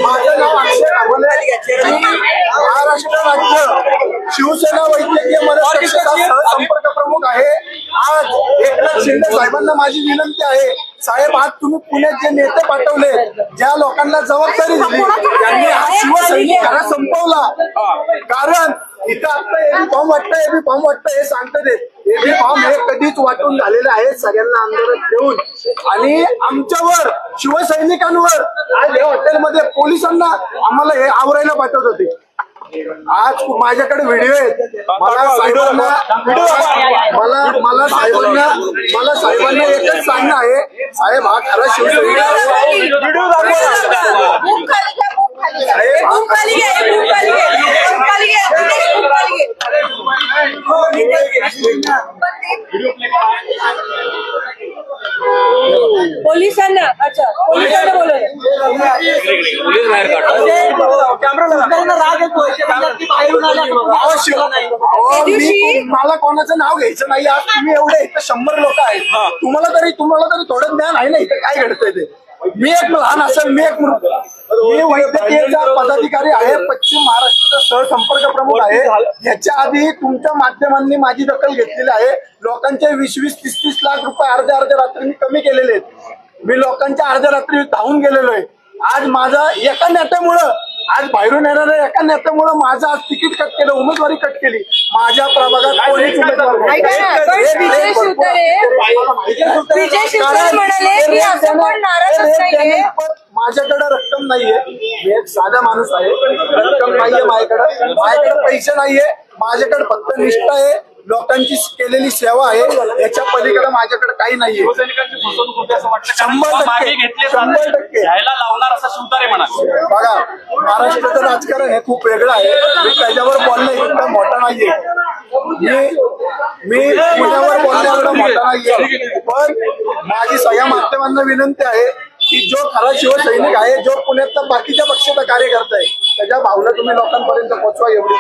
माझं नाव अक्षय कांबळे, महाराष्ट्र राज्य शिवसेना वैद्यकीय मदत कक्षाचा संपर्क प्रमुख आहे। आज एकनाथ शिंदे साहेबांना माझी विनंती आहे, साहेब आज तुम्ही पुण्यात जे नेते पाठवले, ज्या लोकांना जबाबदारी दिली त्यांनी हा शिवसैनिक खरा संपवला। कारण इथं आता एबी फॉर्म वाटतं, एबी फॉर्म वाटतं हे सांगतात। एबी फॉर्म हे कधीच वाटून झालेले आहे सगळ्यांना आंदोलन देऊन, आणि आमच्यावर शिवसैनिकांवर आज या हॉटेलमध्ये पोलिसांना आम्हाला हे आवरायला पाठवत होते। आज माझ्याकडे व्हिडिओ आहेत, मला साहेबांना एकच सांगणं आहे, साहेब हा खरा शिवसैनिक पोलिसांना अच्छा पोलिसांना बोलवलं मला कोणाचं नाव घ्यायचं नाही। आज तुम्ही एवढे इथं 100 लोक आहेत, तुम्हाला तरी थोडं ज्ञान आहे ना इथं काय घडतंय ते। मी एक लहान असेल, मी वैद्यकीयचा पदाधिकारी आहे, पश्चिम महाराष्ट्राचा सहसंपर्क प्रमुख आहे। याच्या आधी तुमच्या माध्यमांनी माझी दखल घेतलेली आहे। लोकांचे 20-20, 30-30 लाख रुपये अर्ध्या रात्री मी कमी केलेले आहेत। मी लोकांच्या अर्ध्या रात्री धावून गेलेलो आहे। आज माझा एका नेत्यामुळं, आज बाहेरून येणाऱ्या एका नेत्यामुळं माझं आज तिकीट कट केलं, उमेदवारी कट केली। माझ्या प्रभागात कोणीच उमेदवार माझ्याकडे रक्कम नाहीये, मी एक साधा माणूस आहे, रक्कम नाहीये माझ्याकडे पैसे नाहीये, माझ्याकडे फक्त निष्ठा आहे, लोकांची केलेली सेवा आहे, याच्या पलीकडे माझ्याकडे काही नाहीये। 100% लावणार असं सुतारे म्हणा। बघा, महाराष्ट्राचं राजकारण हे खूप वेगळं आहे, मी त्याच्यावर बोलणं इतका मोठा नाहीये, मी पुण्यावर बोलणं एवढा मोठा नाहीये। पण माझी सगळ्या माध्यमांना विनंती आहे की जो खरा शिवसैनिक आहे, जो पुण्यातला बाकीच्या पक्षाचा कार्यकर्ता आहे, त्याच्या भावना तुम्ही लोकांपर्यंत पोहोचवा एवढी।